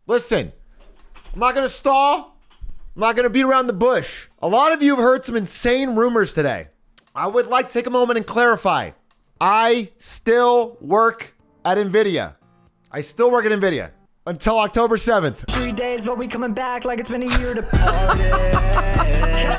Listen, I'm not going to stall. I'm not going to beat around the bush. A lot of you have heard some insane rumors today. I would like to take a moment and clarify. I still work at NVIDIA. I still work at NVIDIA until October 7th. 3 days, but we coming back like it's been a year to party.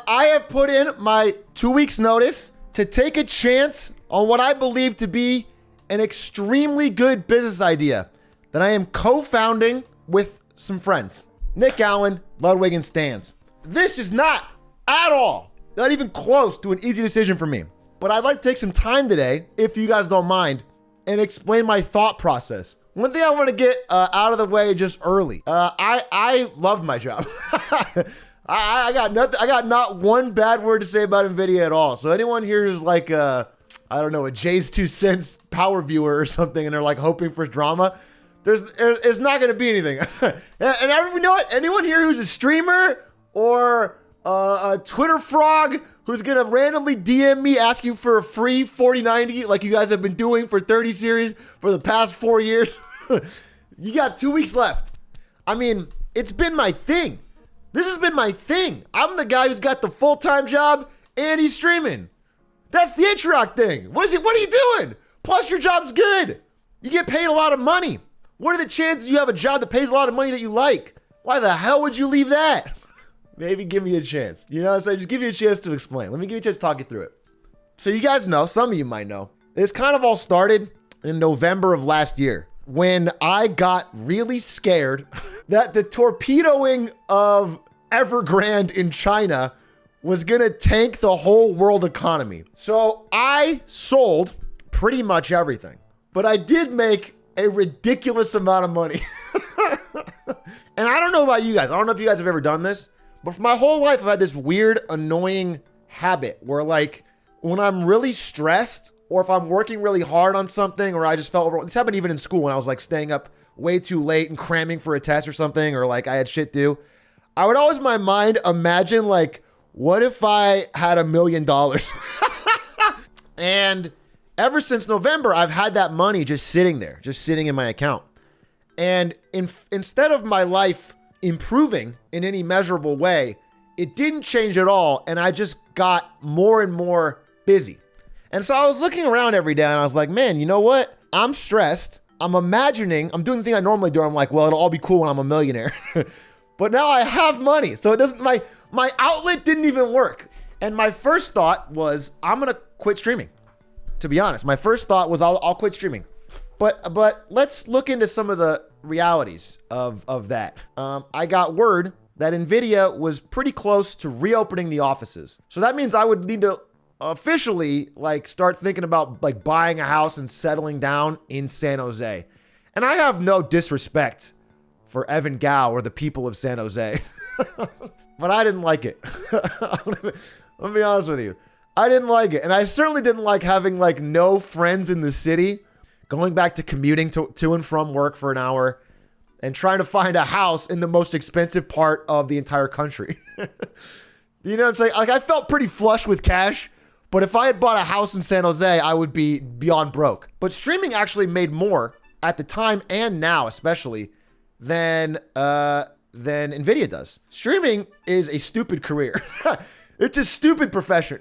I have put in my 2 weeks notice to take a chance on what I believe to be an extremely good business idea that I am co-founding with some friends. Nick Allen, Ludwig, and Stans. This is not at all, not even close to an easy decision for me. But I'd like to take some time today, if you guys don't mind, and explain my thought process. One thing I want to get out of the way just early. I loved my job. I got nothing. I got not one bad word to say about NVIDIA at all. So anyone here who's like, I don't know, a Jay's 2 cents power viewer or something, and they're like hoping for drama, it's not going to be anything. And you know what? Anyone here who's a streamer or a Twitter frog who's going to randomly DM me asking for a free 4090 like you guys have been doing for 30 series for the past 4 years, you got 2 weeks left. I mean, it's been my thing. This has been my thing. I'm the guy who's got the full-time job and he's streaming. That's the Atrioc thing. What are you doing? Plus your job's good. You get paid a lot of money. What are the chances you have a job that pays a lot of money that you like? Why the hell would you leave that? Maybe give me a chance. You know what I'm saying? Just give you a chance to explain. Let me give you a chance to talk you through it. So you guys know, some of you might know, this kind of all started in November of last year when I got really scared that the torpedoing of Evergrande in China was gonna tank the whole world economy. So I sold pretty much everything, but I did make a ridiculous amount of money. And I don't know about you guys. I don't know if you guys have ever done this, but for my whole life, I've had this weird, annoying habit where like when I'm really stressed or if I'm working really hard on something or I just felt overwhelmed. This happened even in school when I was like staying up way too late and cramming for a test or something, or like I had shit to do. I would always in my mind imagine like, what if I had $1 million? And ever since November, I've had that money just sitting there, just sitting in my account. And instead of my life improving in any measurable way, it didn't change at all. And I just got more and more busy. And so I was looking around every day and I was like, man, you know what? I'm stressed. I'm imagining, I'm doing the thing I normally do. I'm like, well, it'll all be cool when I'm a millionaire. But now I have money. So it doesn't, my outlet didn't even work. And my first thought was, I'm going to quit streaming. To be honest, my first thought was I'll quit streaming. But let's look into some of the realities of that. I got word that NVIDIA was pretty close to reopening the offices. So that means I would need to officially like start thinking about like buying a house and settling down in San Jose. And I have no disrespect for Evan Gao or the people of San Jose, but I didn't like it. Let me be honest with you. I didn't like it. And I certainly didn't like having like no friends in the city, going back to commuting to and from work for an hour and trying to find a house in the most expensive part of the entire country. You know what I'm saying? Like I felt pretty flush with cash, but if I had bought a house in San Jose, I would be beyond broke. But streaming actually made more at the time and now, especially than NVIDIA does. Streaming is a stupid career. It's a stupid profession.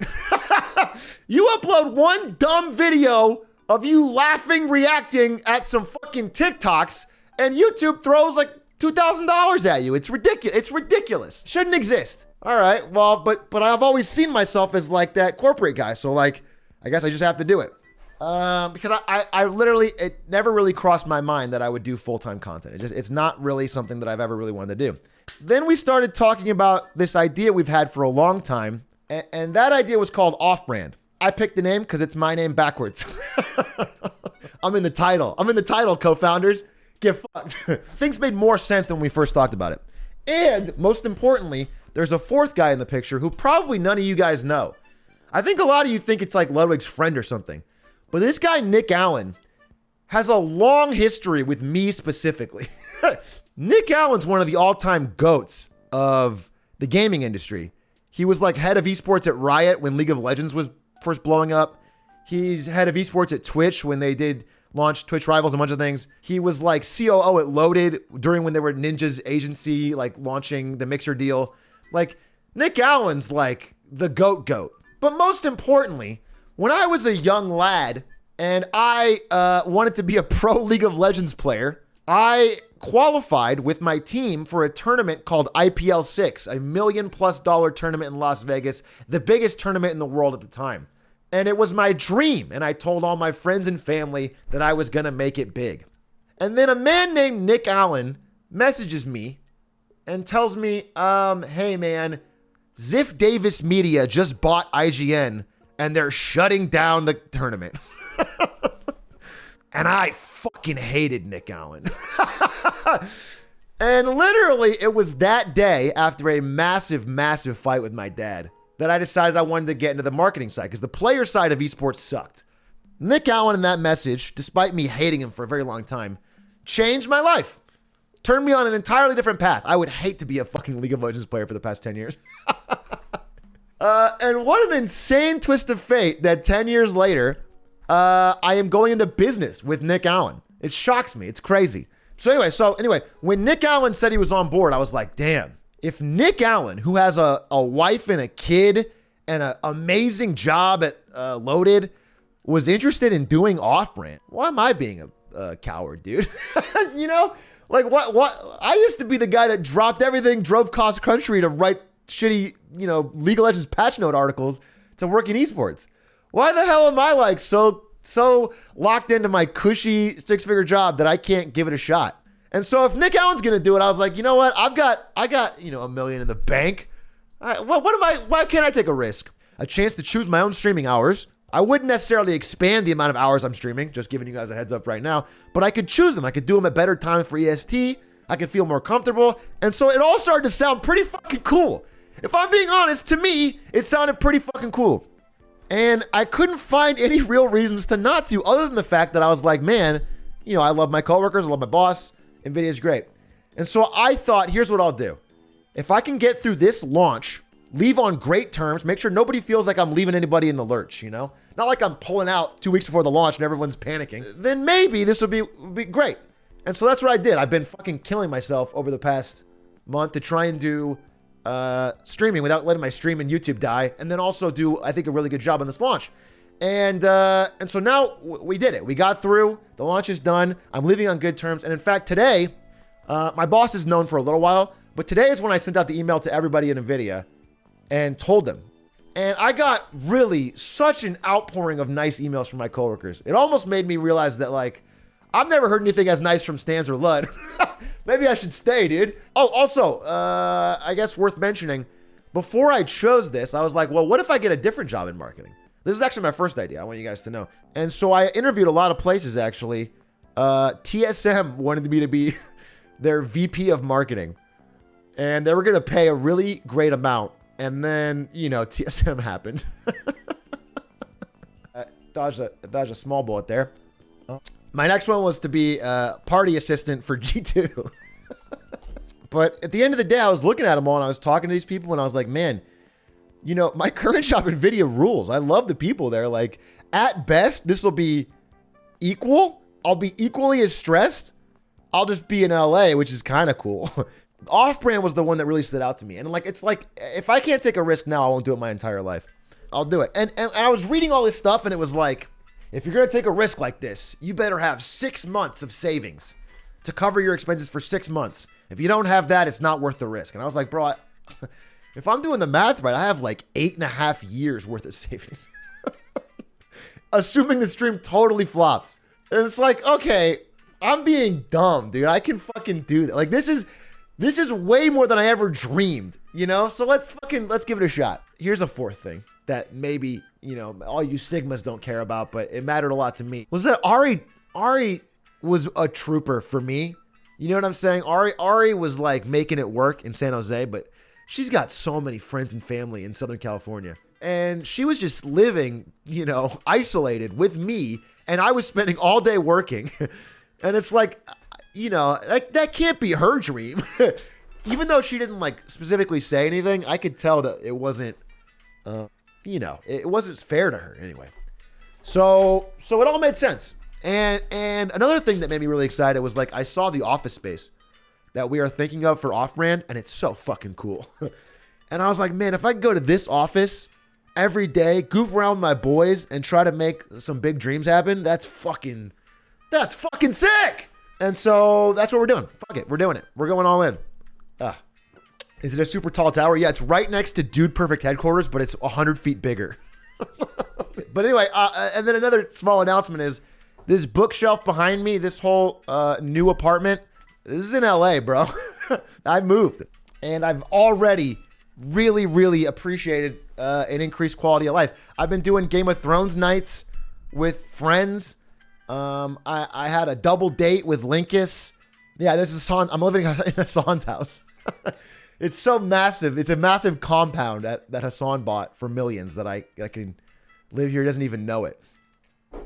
You upload one dumb video of you laughing, reacting at some fucking TikToks, and YouTube throws like $2,000 at you. It's ridiculous. It's ridiculous. Shouldn't exist. All right. Well, but I've always seen myself as like that corporate guy. So like, I guess I just have to do it. Because I literally, it never really crossed my mind that I would do full-time content. It's not really something that I've ever really wanted to do. Then we started talking about this idea we've had for a long time. And that idea was called Offbrand. I picked the name because it's my name backwards. I'm in the title. Co-founders. Get fucked. Things made more sense than when we first talked about it. And most importantly, there's a fourth guy in the picture who probably none of you guys know. I think a lot of you think it's like Ludwig's friend or something. But this guy, Nick Allen, has a long history with me specifically. Nick Allen's one of the all-time GOATs of the gaming industry. He was like head of esports at Riot when League of Legends was first blowing up. He's head of esports at Twitch when they did launched Twitch Rivals, a bunch of things. He was like COO at Loaded during when they were Ninja's agency, like launching the Mixer deal. Like Nick Allen's like the GOAT. But most importantly, when I was a young lad and I wanted to be a pro League of Legends player, I qualified with my team for a tournament called IPL 6, $1 million+ tournament in Las Vegas, the biggest tournament in the world at the time. And it was my dream. And I told all my friends and family that I was going to make it big. And then a man named Nick Allen messages me and tells me, hey man, Ziff Davis Media just bought IGN and they're shutting down the tournament. And I fucking hated Nick Allen. And literally it was that day after a massive fight with my dad that I decided I wanted to get into the marketing side because the player side of esports sucked. Nick Allen in that message, despite me hating him for a very long time, changed my life. Turned me on an entirely different path. I would hate to be a fucking League of Legends player for the past 10 years. And what an insane twist of fate that 10 years later, I am going into business with Nick Allen. It shocks me. It's crazy. So anyway, when Nick Allen said he was on board, I was like, damn. If Nick Allen, who has a wife and a kid and an amazing job at Loaded, was interested in doing Offbrand, why am I being a coward, dude? You know, like what? I used to be the guy that dropped everything, drove cross country to write shitty, League of Legends patch note articles to work in esports. Why the hell am I like so locked into my cushy 6-figure job that I can't give it a shot? And so if Nick Allen's going to do it, I was like, you know what? I got, $1 million in the bank. All right, why can't I take a risk? A chance to choose my own streaming hours. I wouldn't necessarily expand the amount of hours I'm streaming, just giving you guys a heads up right now, but I could choose them. I could do them at better times for EST. I could feel more comfortable. And so it all started to sound pretty fucking cool. If I'm being honest, to me, it sounded pretty fucking cool. And I couldn't find any real reasons to not to, other than the fact that I was like, man, I love my coworkers, I love my boss. NVIDIA's great. And so I thought, here's what I'll do. If I can get through this launch, leave on great terms, make sure nobody feels like I'm leaving anybody in the lurch, Not like I'm pulling out 2 weeks before the launch and everyone's panicking. Then maybe this will be great. And so that's what I did. I've been fucking killing myself over the past month to try and do streaming without letting my stream and YouTube die. And then also do, I think, a really good job on this launch. And so now we did it. We got through. The launch is done. I'm leaving on good terms. And in fact, today, my boss is known for a little while, but today is when I sent out the email to everybody in NVIDIA and told them. And I got really such an outpouring of nice emails from my coworkers. It almost made me realize that, like, I've never heard anything as nice from Stans or Lud. Maybe I should stay, dude. Oh, also, I guess worth mentioning, before I chose this, I was like, well, what if I get a different job in marketing? This is actually my first idea. I want you guys to know. And so I interviewed a lot of places, actually. TSM wanted me to be their VP of marketing. And they were going to pay a really great amount. And then, TSM happened. Dodged a small bullet there. Oh. My next one was to be a party assistant for G2. But at the end of the day, I was looking at them all and I was talking to these people and I was like, man, my current job at NVIDIA rules. I love the people there. Like, at best, this will be equal. I'll be equally as stressed. I'll just be in LA, which is kind of cool. Offbrand was the one that really stood out to me. And it's like, if I can't take a risk now, I won't do it my entire life. I'll do it. And I was reading all this stuff and it was like, if you're going to take a risk like this, you better have 6 months of savings to cover your expenses for 6 months. If you don't have that, it's not worth the risk. And I was like, bro, if I'm doing the math right, I have like 8.5 years worth of savings. Assuming the stream totally flops. And it's like, okay, I'm being dumb, dude. I can fucking do that. Like, this is way more than I ever dreamed, So let's give it a shot. Here's a fourth thing that maybe, all you Sigmas don't care about, but it mattered a lot to me. Was that Ari was a trooper for me. You know what I'm saying? Ari was like making it work in San Jose, but she's got so many friends and family in Southern California. And she was just living, isolated with me. And I was spending all day working. And it's like, that can't be her dream. Even though she didn't like specifically say anything, I could tell that it wasn't, it wasn't fair to her anyway. So it all made sense. And another thing that made me really excited was like I saw the office space that we are thinking of for Offbrand, and it's so fucking cool. And I was like, man, if I could go to this office every day, goof around with my boys, and try to make some big dreams happen, that's fucking sick. And so that's what we're doing. Fuck it, we're doing it. We're going all in. Is it a super tall tower? Yeah, it's right next to Dude Perfect headquarters, but it's 100 feet bigger. But anyway, and then another small announcement is this bookshelf behind me, this whole new apartment. This is in LA, bro. I moved, and I've already really appreciated an increased quality of life. I've been doing Game of Thrones nights with friends. I had a double date with Linkus. Yeah, this is Hassan. I'm living in Hassan's house. It's so massive. It's a massive compound that Hassan bought for millions that I can live here. He doesn't even know it.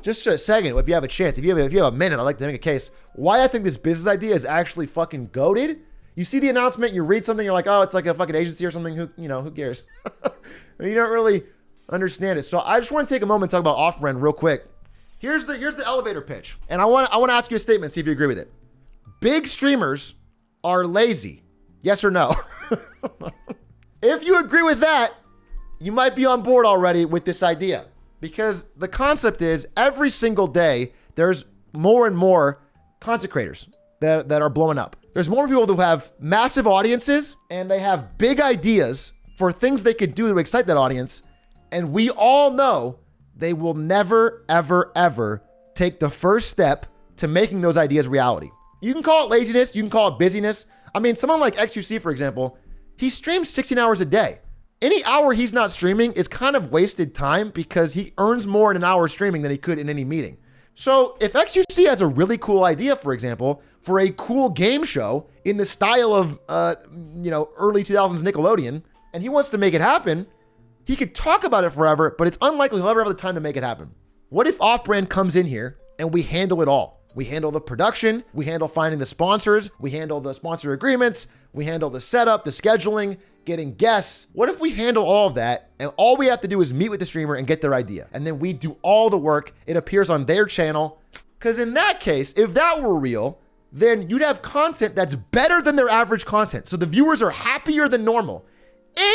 Just a second, if you have a chance, if you have a minute, I'd like to make a case why I think this business idea is actually fucking goated. You see the announcement, you read something, you're like, oh, it's like a fucking agency or something. Who cares? You don't really understand it. So I just want to take a moment and talk about Offbrand real quick. Here's the elevator pitch, and I want to ask you a statement, see if you agree with it. Big streamers are lazy. Yes or no? If you agree with that, you might be on board already with this idea, because the concept is every single day there's more and more content creators that are blowing up. There's more people who have massive audiences, and they have big ideas for things they could do to excite that audience, and we all know they will never, ever take the first step to making those ideas reality. You can call it laziness, you can call it busyness. I mean, someone like XUC, for example, he streams 16 hours a day. Any hour he's not streaming is kind of wasted time because he earns more in an hour streaming than he could in any meeting. So if XUC has a really cool idea, for example, for a cool game show in the style of, early 2000s Nickelodeon, and he wants to make it happen, he could talk about it forever, but it's unlikely he'll ever have the time to make it happen. What if Offbrand comes in here and we handle it all? We handle the production, we handle finding the sponsors, we handle the sponsor agreements, we handle the setup, the scheduling, getting guests. What if we handle all of that and all we have to do is meet with the streamer and get their idea? And then we do all the work. It appears on their channel. Because in that case, if that were real, then you'd have content that's better than their average content. So the viewers are happier than normal.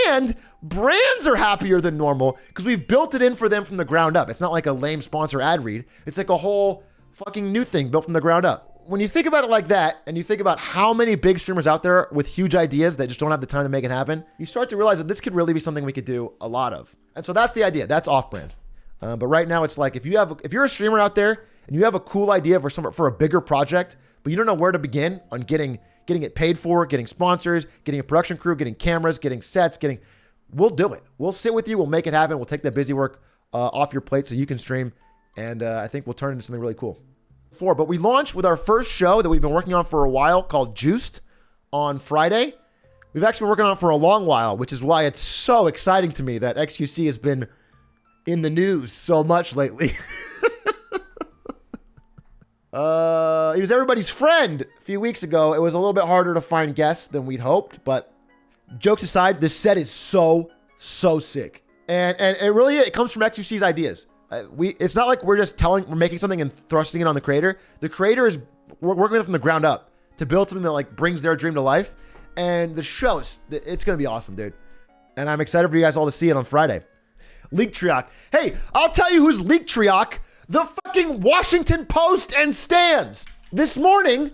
And brands are happier than normal because we've built it in for them from the ground up. It's not like a lame sponsor ad read. It's like a whole fucking new thing built from the ground up. When you think about it like that, and you think about how many big streamers out there with huge ideas that just don't have the time to make it happen, you start to realize that this could really be something we could do a lot of. And so that's the idea. That's Offbrand. But right now it's like, if you're a streamer out there and you have a cool idea for a bigger project, but you don't know where to begin on getting it paid for, getting sponsors, getting a production crew, getting cameras, getting sets, we'll do it. We'll sit with you. We'll make it happen. We'll take that busy work off your plate so you can stream. And I think we'll turn it into something really cool. But we launched with our first show that we've been working on for a while called Juiced on Friday. We've actually been working on it for a long while, which is why it's so exciting to me that XQC has been in the news so much lately. He was everybody's friend a few weeks ago. It was a little bit harder to find guests than we'd hoped, but jokes aside, this set is so sick. And it comes from XQC's ideas. It's not like we're making something and thrusting it on the creator. The creator we're working with it from the ground up to build something that like brings their dream to life. And the show, it's going to be awesome, dude. And I'm excited for you guys all to see it on Friday. Atrioc. Hey, I'll tell you who's Atrioc. The fucking Washington Post and Stands. This morning,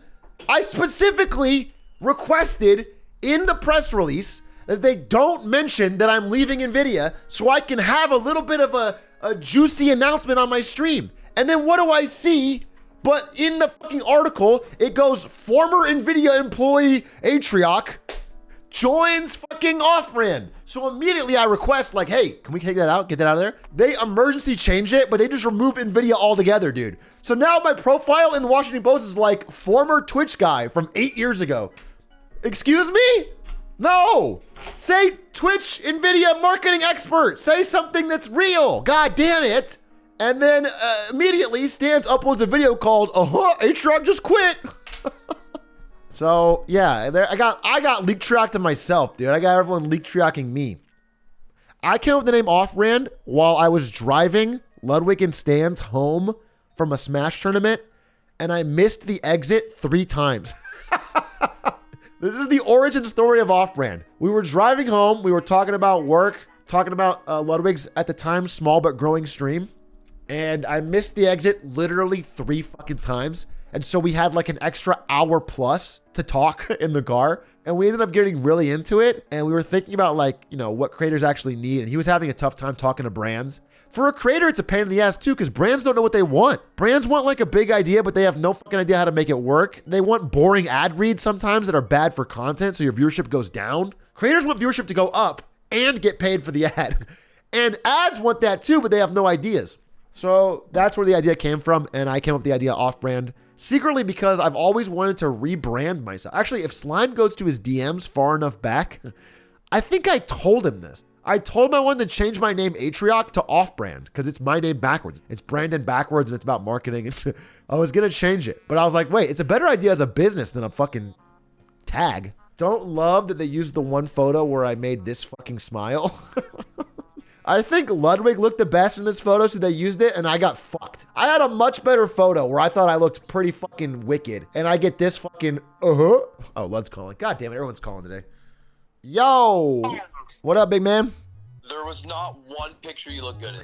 I specifically requested in the press release that they don't mention that I'm leaving NVIDIA so I can have a little bit of a juicy announcement on my stream. And then what do I see? But in the fucking article, it goes, former NVIDIA employee Atrioc joins fucking Offbrand. So immediately I request like, hey, can we take that out? Get that out of there? They emergency change it, but they just remove NVIDIA altogether, dude. So now my profile in the Washington Post is like former Twitch guy from 8 years ago. Excuse me? No. Say Twitch NVIDIA marketing expert. Say something that's real. God damn it. And then immediately Stans uploads a video called, Atrioc just quit. So yeah, I got leak tracked to myself, dude. I got everyone leak tracking me. I came up with the name Offbrand while I was driving Ludwig and Stan's home from a Smash tournament, and I missed the exit 3 times. This is the origin story of Offbrand. We were driving home. We were talking about work, talking about Ludwig's, at the time, small but growing stream. And I missed the exit literally 3 fucking times. And so we had like an extra hour plus to talk in the car. And we ended up getting really into it. And we were thinking about like, you know, what creators actually need. And he was having a tough time talking to brands. For a creator, it's a pain in the ass too, because brands don't know what they want. Brands want like a big idea, but they have no fucking idea how to make it work. They want boring ad reads sometimes that are bad for content, so your viewership goes down. Creators want viewership to go up and get paid for the ad. And ads want that too, but they have no ideas. So that's where the idea came from, and I came up with the idea Offbrand. Secretly because I've always wanted to rebrand myself. Actually, if Slime goes to his DMs far enough back, I think I told him this. I told him I wanted to change my name Atrioc to Offbrand because it's my name backwards. It's Brandon backwards and it's about marketing. I was going to change it, but I was like, wait, it's a better idea as a business than a fucking tag. Don't love that they used the one photo where I made this fucking smile. I think Ludwig looked the best in this photo, so they used it, and I got fucked. I had a much better photo where I thought I looked pretty fucking wicked, and I get this fucking, Oh, Lud's calling. God damn it, everyone's calling today. Yo! What up, big man? There was not one picture you look good in.